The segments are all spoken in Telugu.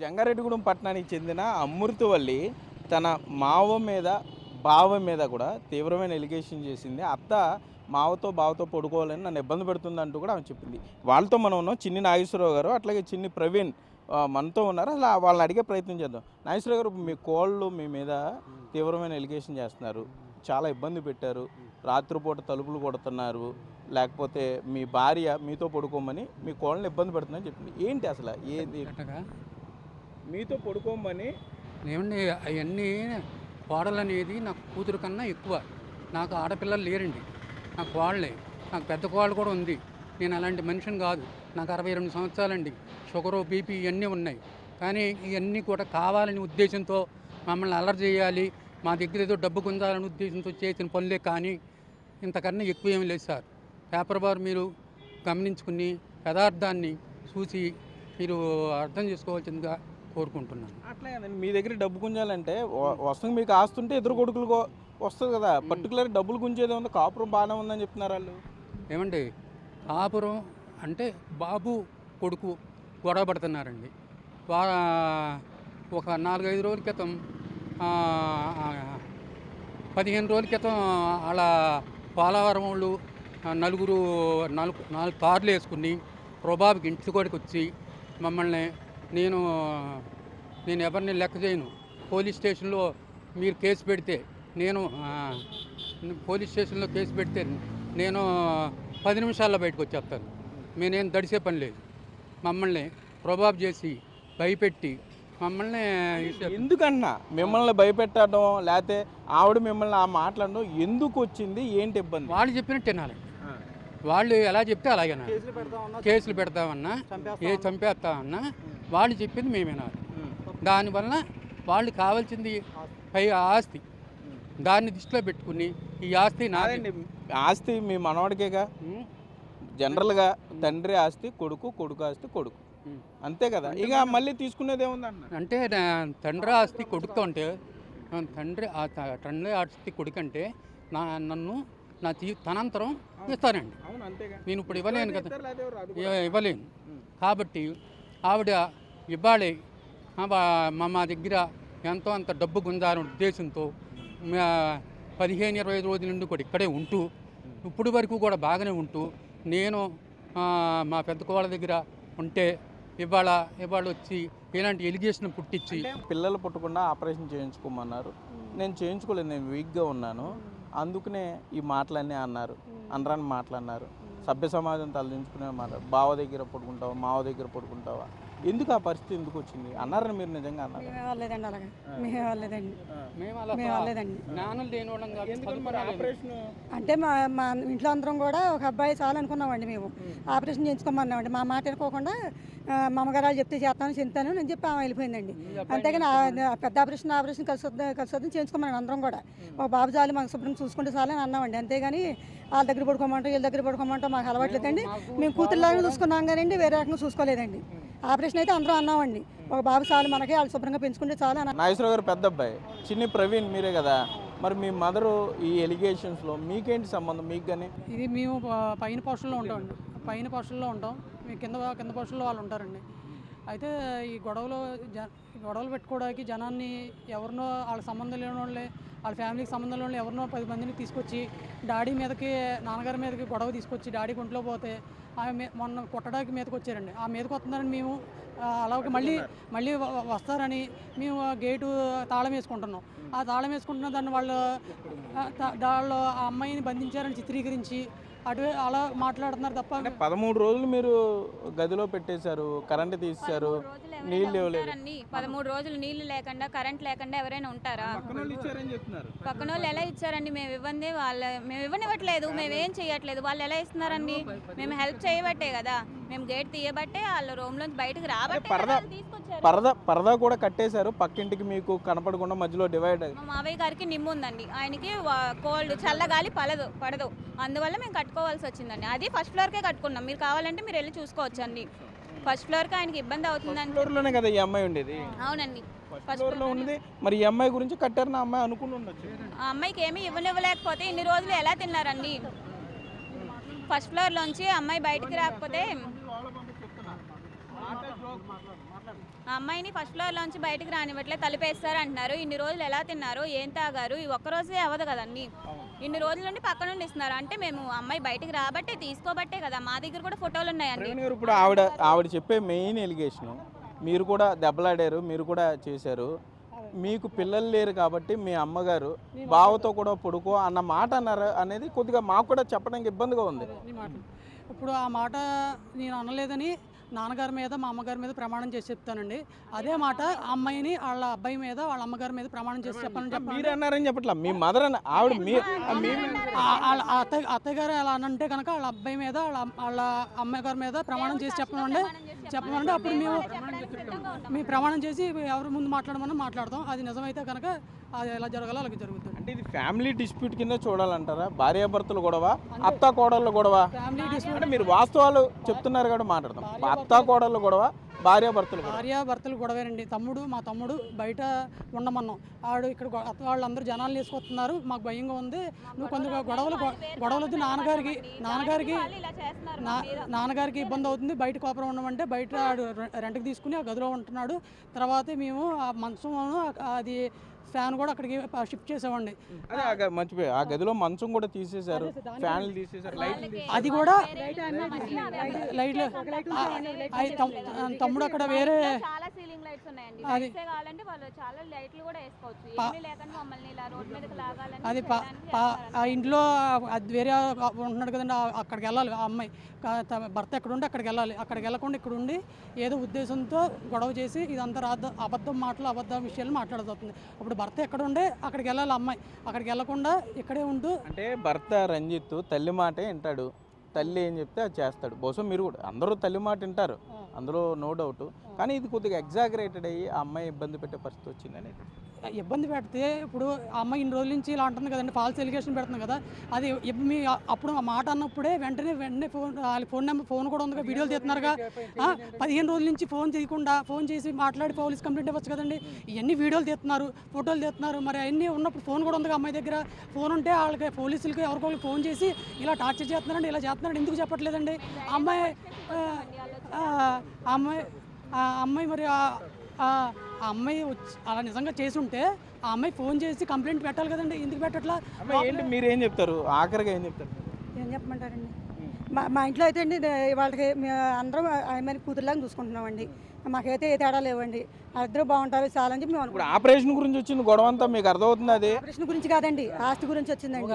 జంగారెడ్డిగూడెం పట్టణానికి చెందిన అమృతవల్లి తన మావ మీద బావ మీద కూడా తీవ్రమైన ఎలిగేషన్ చేసింది. అత్త మావతో బావతో పడుకోవాలని నన్ను ఇబ్బంది పెడుతుందంటూ కూడా ఆమె చెప్పింది. వాళ్ళతో మనం ఉన్నాం. చిన్ని నాగేశ్వరరావు గారు అట్లాగే చిన్ని ప్రవీణ్ మనతో ఉన్నారు. అలా వాళ్ళని అడిగే ప్రయత్నం చేద్దాం. నాగేశ్వరరావు గారు, మీ కోళ్ళు మీ మీద తీవ్రమైన ఎలిగేషన్ చేస్తున్నారు, చాలా ఇబ్బంది పెట్టారు, రాత్రిపూట తలుపులు కొడుతున్నారు, లేకపోతే మీ భార్య మీతో పడుకోమని మీ కోళ్ళని ఇబ్బంది పెడుతుందని చెప్పింది. ఏంటి అసలు ఏది మీతో పడుకోమని? ఏమండి అవన్నీ కోడలు అనేది నాకు కూతురు కన్నా ఎక్కువ. నాకు ఆడపిల్లలు లేరండి, నాకు కోళ్ళే. నాకు పెద్ద కోళ్ళు కూడా ఉంది. నేను అలాంటి మనిషిని కాదు. నాకు 62 సంవత్సరాలండి. షుగరు బీపీ ఇవన్నీ ఉన్నాయి. కానీ ఇవన్నీ కూడా కావాలని ఉద్దేశంతో మమ్మల్ని అల్లరి చేయాలి, మా దగ్గర ఏదో డబ్బు గుంజాలని ఉద్దేశంతో చేసిన పనులే. కానీ ఇంతకన్నా ఎక్కువ ఏమి లేదు సార్. పేపర్ బార్ మీరు గమనించుకుని యథార్థాన్ని చూసి మీరు అర్థం చేసుకోవాల్సిందిగా కోరుకుంటున్నాను. అట్లాగే మీ దగ్గర డబ్బు గుంజాలంటే వస్తుంది, మీకు ఆస్తుంటే ఎదురు కొడుకులు వస్తుంది కదా. పర్టికులర్ డబ్బులు గుంజేది ఉంది, కాపురం బాగానే ఉందని చెప్తున్నారు వాళ్ళు. ఏమండి కాపురం అంటే బాబు కొడుకు గొడవ పడుతున్నారండి. ఒక 4-5 రోజుల క్రితం 15 రోజుల క్రితం అలా పోలవరం వాళ్ళు నాలుగు కార్లు వేసుకుని ప్రభావికి ఇంటి కూడా వచ్చి మమ్మల్ని నేను ఎవరిని లెక్క చేయను. పోలీస్ స్టేషన్లో మీరు కేసు పెడితే నేను నేను 10 నిమిషాల్లో బయటకు వచ్చేస్తాను. నేనేం దడిసే పని లేదు. మమ్మల్ని ప్రభావం చేసి భయపెట్టి మమ్మల్ని ఎందుకన్నా మిమ్మల్ని భయపెట్టడం, లేకపోతే ఆవిడ మిమ్మల్ని ఆ మాట్లాడడం ఎందుకు వచ్చింది, ఏంటి ఇబ్బంది? వాళ్ళు చెప్పినట్టు వినాలి. వాళ్ళు ఎలా చెప్తే అలాగే కేసులు పెడతామన్నా చంపేస్తామన్నా వాళ్ళు చెప్పింది మేము వినాలి. దానివల్ల వాళ్ళు కావాల్సింది ఆస్తి, దాన్ని దృష్టిలో పెట్టుకుని ఈ ఆస్తి నాదండి. ఆస్తి మీ మనవాడికేగా. జనరల్గా తండ్రి ఆస్తి కొడుకు, కొడుకు ఆస్తి కొడుకు, అంతే కదా. ఇక మళ్ళీ తీసుకునేది ఏముంది అంటే తండ్రి ఆస్తి కొడుకు అంటే తండ్రి ఆస్తి కొడుకు అంటే నన్ను నా తనంతరం ఇస్తానండి. నేను ఇప్పుడు ఇవ్వలేను కదా, ఇవ్వలేను. కాబట్టి ఆవిడ ఇవ్వాలి, మా దగ్గర ఎంతో అంత డబ్బు గుంజాలనే ఉద్దేశంతో 15-20 రోజుల నుండి కూడా ఇక్కడే ఉంటూ ఇప్పుడు వరకు కూడా బాగానే ఉంటూ నేను మా పెద్ద కోళ్ళ దగ్గర ఉంటే ఇవాళ వచ్చి ఇలాంటి ఎలిగేషన్ పుట్టించి పిల్లలు పుట్టకుండా ఆపరేషన్ చేయించుకోమన్నారు. నేను చేయించుకోలేదు, నేను వీక్గా ఉన్నాను, అందుకనే ఈ మాటలన్నీ అన్నారు. అనరాని మాటలు అన్నారు. సభ్య సమాజం తలదించుకునే మాట. బావ దగ్గర పడుకుంటావా, మావ దగ్గర పడుకుంటావా, ఎందుకు ఆ పరిస్థితి ఎందుకు వచ్చింది అన్నారని మీరు నిజంగా అన్నారు? అంటే మా ఇంట్లో అందరం కూడా ఒక అబ్బాయి చాలు అనుకున్నామండి. మేము ఆపరేషన్ చేయించుకోమన్నామండి. మా మాట అనుకోకుండా మామగారు చెప్తే చెప్తాను నేను చెప్పి ఆమె వెళ్ళిపోయిందండి. అంతేగాని పెద్ద ఆపరేషన్ కలిసి చేయించుకోమన్నాను. అందరం కూడా ఒక బాబు చాలు మాకు శుభ్రంగా చూసుకుంటే చాలని అన్నామండి. అంతేగాని వాళ్ళ దగ్గర పడుకోమంటాం, వీళ్ళ దగ్గర పడుకోమంటాం మాకు అలవాట్లేదండి. మేము కూతురులాగా చూసుకున్నాం కానీ వేరే రకంగా చూసుకోలేదండి. ఆపరేషన్ అయితే అందరూ అన్నామండి, ఒక బాబు చాలు మనకి, వాళ్ళు శుభ్రంగా పెంచుకుంటే చాలు అన్న. నాగేశ్వరరావు గారు పెద్ద అబ్బాయి, చిన్ని ప్రవీణ్ మీరే కదా. మరి మీ మదరు ఈ ఎలిగేషన్స్లో మీకేంటి సంబంధం? మీకు కానీ ఇది మేము పైన పోస్టుల్లో ఉంటామండి. పైన పోస్టుల్లో ఉంటాం, మేము కింద పోస్టుల్లో వాళ్ళు ఉంటారండి. అయితే ఈ గొడవలు పెట్టుకోవడానికి జనాన్ని ఎవరినో వాళ్ళ సంబంధం లేని వాళ్ళే, వాళ్ళ ఫ్యామిలీకి సంబంధం లేని ఎవరినో 10 మందిని తీసుకొచ్చి డాడీ మీదకి, నాన్నగారి మీదకి గొడవ తీసుకొచ్చి డాడీ ఒంట్లో పోతే ఆమె మొన్న కొట్టడానికి మీదకి వచ్చారండి. ఆ మీదకి వస్తున్నారని మేము అలాగే మళ్ళీ వస్తారని మేము గేటు తాళం వేసుకుంటున్నాం. ఆ తాళం వేసుకుంటున్న దాన్ని వాళ్ళు ఆ అమ్మాయిని బంధించారని చిత్రీకరించి అలా మాట్లాడుతున్నారు తప్ప. 13 రోజులు మీరు గదిలో పెట్టేశారు, కరెంట్ తీసేశారు, నీళ్ళు 13 రోజులు నీళ్లు లేకుండా కరెంట్ లేకుండా ఎవరైనా ఉంటారా? పక్కన వాళ్ళు ఎలా ఇచ్చారండి? మేము ఇవ్వనివ్వట్లేదు, మేమేం చేయట్లేదు, వాళ్ళు ఎలా ఇస్తున్నారండి? మేము హెల్ప్ చేయబట్టే కదా, మేము గేట్ తీయబట్టే వాళ్ళ రూమ్ లోంచి బయటకు రాబట్టే పరదా కూడా కట్టేశారు పక్కింటికి, మీకు కనపడకుండా మధ్యలో డివైడ్. మా మావయ్య గారికి నిమ్ము ఉందండి, ఆయనకి కోల్డ్ చల్లగాలి పడదు, అందువల్ల మేము కట్టుకోవాల్సి వచ్చిందండి. అది ఫస్ట్ ఫ్లోర్కే కట్టుకున్నాం. మీరు కావాలంటే మీరు వెళ్ళి చూసుకోవచ్చు అండి. ఫస్ట్ ఫ్లోర్కి ఆయనకి ఇబ్బంది అవుతుందండి. ఫ్లోర్లోనే కదా ఈ అమ్మాయి ఉండేది? అవునండి, ఫస్ట్ ఫ్లోర్లో ఉంది. మరి ఈ అమ్మాయి గురించి కట్టారని అమ్మాయి అనుకుని ఉండొచ్చు. ఆ అమ్మాయికి ఏమీ ఇవ్వనివ్వలేకపోతే ఇన్ని రోజులు ఎలా తిన్నారండి? ఫస్ట్ ఫ్లోర్లోంచి అమ్మాయి బయటికి రాకపోతే ఆ అమ్మాయిని ఫస్ట్ ఫ్లోర్లోంచి బయటకు రానివ్వట్లే, తలుపేస్తారు అంటున్నారు. ఇన్ని రోజులు ఎలా తిన్నారు, ఏం తాగారు, ఈ ఒక్కరోజే అవ్వదు కదండి. ఇన్ని రోజుల నుండి పక్క నుండి ఇస్తున్నారు అంటే మేము అమ్మాయి బయటకు రాబట్టే తీసుకోబట్టే కదా. మా దగ్గర కూడా ఫోటోలు ఉన్నాయండి. ప్రవీణ్ గారు, ఇప్పుడు ఆవిడ చెప్పే మెయిన్ ఎలిగేషన్, మీరు కూడా దెబ్బలాడారు, మీరు కూడా చేశారు, మీకు పిల్లలు లేరు కాబట్టి మీ అమ్మగారు బావతో కూడా పడుకో అన్న మాట అన్నారు అనేది కొద్దిగా మాకు కూడా చెప్పడానికి ఇబ్బందిగా ఉంది. ఇప్పుడు ఆ మాట నేను అనలేదని నాన్నగారి మీద మా అమ్మగారి మీద ప్రమాణం చేసి చెప్తానండి. అదే మాట ఆ అమ్మాయిని వాళ్ళ అబ్బాయి మీద వాళ్ళ అమ్మగారి మీద ప్రమాణం చేసి చెప్పాలని మీరు అన్నారని చెప్పట్లా, మీ మదర్ అన్న ఆవిడ వాళ్ళ అత్తయ్య గారు అలా అనంటే కనుక వాళ్ళ అబ్బాయి మీద వాళ్ళ అమ్మగారి మీద ప్రమాణం చేసి చెప్పమంటే అప్పుడు మేము ప్రమాణం చేసి ఎవరి ముందు మాట్లాడమని మాట్లాడతాం. అది నిజమైతే కనుక అది ఎలా జరగాలో అలాగే జరుగుతుంది. అంటే ఇది ఫ్యామిలీ డిస్ప్యూట్ కింద చూడాలంటారా? భార్యాభర్తలు గొడవ, అత్త కోడళ్ళ గొడవ, ఫ్యామిలీ డిస్ప్యూట్ అంటే మీరు వాస్తవాలు చెప్తున్నారు కాబట్టి మాట్లాడతాం. అత్త కోడళ్ళ గొడవ, భార్యాభర్తలు గొడవేనండి. మా తమ్ముడు బయట ఉండమన్నాం, ఆడు ఇక్కడ వాళ్ళందరూ జనాలు వేసుకొస్తున్నారు, మాకు భయంగా ఉంది, నువ్వు కొంత గొడవలొద్దు, నాన్నగారికి ఇబ్బంది అవుతుంది, బయట కోపరం ఉండమంటే బయట ఆడు రెంట్కి తీసుకుని ఆ గదిలో ఉంటున్నాడు. తర్వాత మేము ఆ మంచం అది ఫ్యాన్ కూడా అక్కడికి షిఫ్ట్ చేసామండి. మర్చిపోయి ఆ గదిలో మంచం కూడా తీసేశారు, ఫ్యాన్లు తీసేశారు, అది కూడా లైట్లు తమ్ముడు అక్కడ వేరే చాలా సీలింగ్ లైట్స్ ఉన్నాయండి. లైట్స్ కావాలంటే వాళ్ళు చాలా లైట్లు కూడా వేసుకోవచ్చు. ఏమీ లేకుండా మమ్మల్ని ఇలా రోడ్ మీదకి లాగాలని అది ఆ ఇంట్లో అది వేరే ఉంటున్నాడు కదండి, అక్కడికి వెళ్ళాలి. ఆ అమ్మాయి భర్త ఎక్కడ ఉంటే అక్కడికి వెళ్ళాలి. అక్కడికి వెళ్ళకుండా ఇక్కడ ఉండి ఏదో ఉద్దేశంతో గొడవ చేసి ఇదంతా అబద్ధం విషయాలు మాట్లాడుతుంది. అప్పుడు భర్త ఎక్కడ ఉండే అక్కడికి వెళ్ళాలి, అమ్మాయి అక్కడికి వెళ్ళకుండా ఇక్కడే ఉంటూ. అంటే భర్త రంజిత్ తల్లి మాటే వింటాడు, తల్లి ఏం చెప్తే అది చేస్తాడు. బహుశా మీరు కూడా అందరూ తల్లి మాట వింటారు, అందులో నో డౌట్. కానీ ఇది కొద్దిగా ఎగ్జాగరేటెడ్ అయ్యి ఆ అమ్మాయి ఇబ్బంది పెట్టే పరిస్థితి వచ్చింది అనేది. ఇబ్బంది పెడితే ఇప్పుడు ఆ అమ్మాయి ఇన్ని రోజుల నుంచి ఇలా అంటుంది కదండి, ఫాల్స్ ఎలిగేషన్ పెడుతుంది కదా. అది మీ అప్పుడు ఆ మాట అన్నప్పుడే వెంటనే ఫోన్ కూడా ఉంది, వీడియోలు తీస్తున్నారుగా. 15 రోజుల నుంచి ఫోన్ చేసి మాట్లాడి పోలీస్ కంప్లైంట్ ఇవ్వచ్చు కదండి. ఇవన్నీ వీడియోలు తీస్తున్నారు, ఫోటోలు తీస్తున్నారు. మరి అవన్నీ ఉన్నప్పుడు ఫోన్ కూడా ఉంది అమ్మాయి దగ్గర. ఫోన్ ఉంటే వాళ్ళకి పోలీసులకి ఎవరికొకరికి ఫోన్ చేసి ఇలా టార్చర్ చేస్తున్నారండి, ఇలా చేస్తున్నారండి ఎందుకు చెప్పట్లేదండి? అమ్మాయి మరి ఆ అమ్మాయి అలా నిజంగా చేసి ఉంటే ఆ అమ్మాయి ఫోన్ చేసి కంప్లైంట్ పెట్టాలి కదండి, ఎందుకు పెట్టట్లా? ఏంటి మీరేం చెప్తారు, ఆఖరిగా ఏం చెప్తారు? ఏం చెప్పమంటారండి, మా ఇంట్లో అయితే అండి వాళ్ళకి అందరం అమ్మాయిని కూతురులాగా చూసుకుంటున్నామండి. మాకైతే ఏ తేడా లేవండి, అందరూ బాగుంటారు చాలా అని చెప్పి మేము ఇప్పుడు ఆపరేషన్ గురించి వచ్చింది గొడవ అంతా మీకు అర్థమవుతుంది. అది ఆపరేషన్ గురించి కాదండి, ఆస్తి గురించి వచ్చిందండి.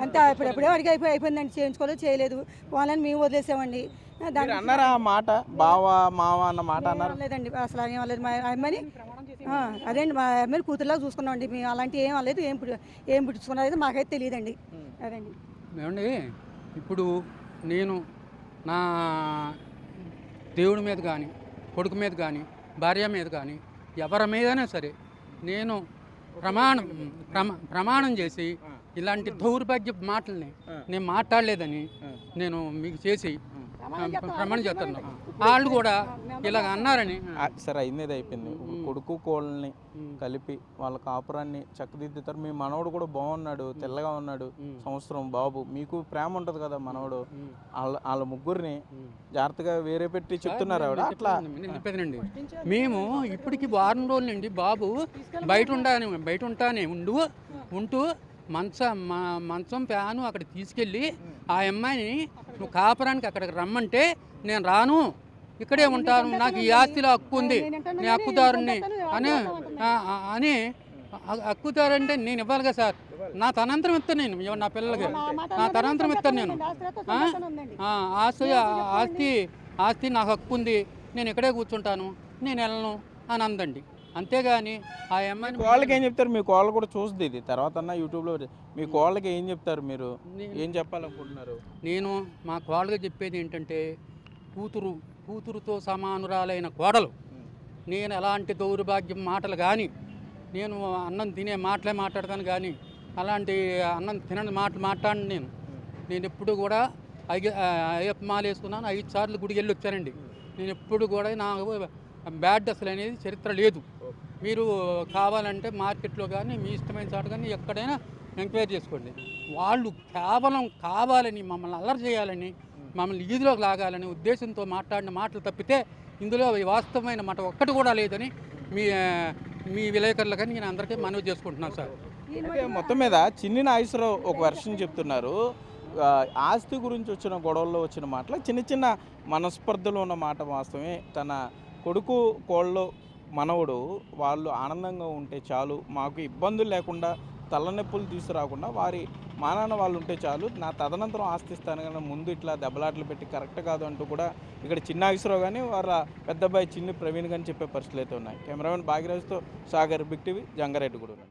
అంతే ఎప్పుడో అయిపోయిందండి, చేయించుకోలేదు, చేయలేదు, వాళ్ళని మేము వదిలేసామండి. అన్నారా ఆ మాట, బావా మావ అన్న మాట అన్నారు? లేదండి, అసలు ఏం లేదు. మా అమ్మాయిని అదేండి మా అమ్మాయిని కూతురులాగా చూసుకున్నామండి మేము. అలాంటి ఏం లేదు, ఏం పుట్టించుకున్నది మాకైతే తెలియదండి. అదండి ఏమండి, ఇప్పుడు నేను నా దేవుడి మీద కానీ, కొడుకు మీద కానీ, భార్య మీద కానీ, ఎవరి మీదైనా సరే నేను ప్రమాణం చేసి ఇలాంటి దౌర్భాగ్య మాటల్ని నేను మాట్లాడలేదని నేను మీకు చేసి ప్రమాణం చేస్తున్నాను. వాళ్ళు కూడా ఇలాగ అన్నారని. సరే, అయింది అయిపోయింది. కొడుకు కోళ్ళని కలిపి వాళ్ళ కాపురాన్ని చక్కదిద్దుతారు. మీ మనవడు కూడా బాగున్నాడు, తెల్లగా ఉన్నాడు, సంవత్సరం బాబు, మీకు ప్రేమ ఉంటుంది కదా మనవడు. వాళ్ళ ముగ్గురిని జాగ్రత్తగా వేరే పెట్టి చెప్తున్నారు ఆవిడ. అట్లా నేను చెప్పేదండి, మేము ఇప్పటికి వారం రోజుల నుండి బాబు బయట ఉంటానే ఉంటూ మంచం ఫ్యాను అక్కడ తీసుకెళ్ళి ఆ అమ్మాయిని నువ్వు కాపురానికి అక్కడికి రమ్మంటే నేను రాను, ఇక్కడే ఉంటాను, నాకు ఈ ఆస్తిలో హక్కు ఉంది, నేను హక్కుదారుని అని హక్కుదారంటే నేను ఇవ్వాలి కదా సార్. నా తనంతరం ఇస్తాను నేను, నా పిల్లలకి నా తనంతరం ఇస్తాను నేను. ఆస్తి నాకు హక్కు ఉంది, నేను ఇక్కడే కూర్చుంటాను, నేను వెళ్ళను అని అందండి. అంతేగాని ఆ అమ్మాయిని కోళ్ళకి ఏం చెప్తారు? మీ కోళ్ళు కూడా చూస్తుంది ఇది తర్వాత యూట్యూబ్లో. మీ కోళ్ళకి ఏం చెప్తారు, మీరు ఏం చెప్పాలనుకుంటున్నారు? నేను మా కోళ్ళకి చెప్పేది ఏంటంటే, కూతురుతో సమానురాలైన కోడలు, నేను ఎలాంటి దౌర్భాగ్యం మాటలు కానీ, నేను అన్నం తినే మాటలే మాట్లాడతాను కానీ అలాంటి అన్నం తినని మాట్లాడిన నేను ఎప్పుడు కూడా అయ్యప్ప మాల వేసుకున్నాను, 5 సార్లు గుడికి వెళ్ళి వచ్చానండి. నేను ఎప్పుడు కూడా నాకు బ్యాడ్ అసలు అనేది చరిత్ర లేదు. మీరు కావాలంటే మార్కెట్లో కానీ మీ ఇష్టమైన చోట కానీ ఎక్కడైనా ఎంక్వైరీ చేసుకోండి. వాళ్ళు కేవలం కావాలని మమ్మల్ని అల్లరి చేయాలని, మమ్మల్ని ఈదిలోకి లాగాలని ఉద్దేశంతో మాట్లాడిన మాటలు తప్పితే ఇందులో వాస్తవమైన మాట ఒక్కటి కూడా లేదని మీ మీ విలేకరులకని నేను అందరికీ మనవి చేసుకుంటున్నాను సార్. అయితే మొత్తం మీద చిన్ని నాగేశ్వరరావు ఒక వెర్షన్ చెప్తున్నారు. ఆస్తి గురించి వచ్చిన గొడవల్లో వచ్చిన మాటలు చిన్న చిన్న మనస్పర్ధలు ఉన్న మాట వాస్తవమే. తన కొడుకు కోళ్ళు మనవడు వాళ్ళు ఆనందంగా ఉంటే చాలు, మాకు ఇబ్బందులు లేకుండా తలనొప్పులు తీసుకురాకుండా వారి మానాన వాళ్ళు ఉంటే చాలు, నా తదనంతరం ఆస్తిస్తాను కానీ ముందు ఇట్లా దెబ్బలాటలు పెట్టి కరెక్ట్ కాదు అంటూ కూడా ఇక్కడ చిన్న నాగేశ్వరరావు కానీ వాళ్ళ పెద్ద అబ్బాయి చిన్ని ప్రవీణ్ కానీ చెప్పే పరిస్థితులు అయితే ఉన్నాయి. కెమెరామెన్ భాగ్యరాజ్తో సాగర్, బిగ్ టీవీ, జంగారెడ్డిగూడెం.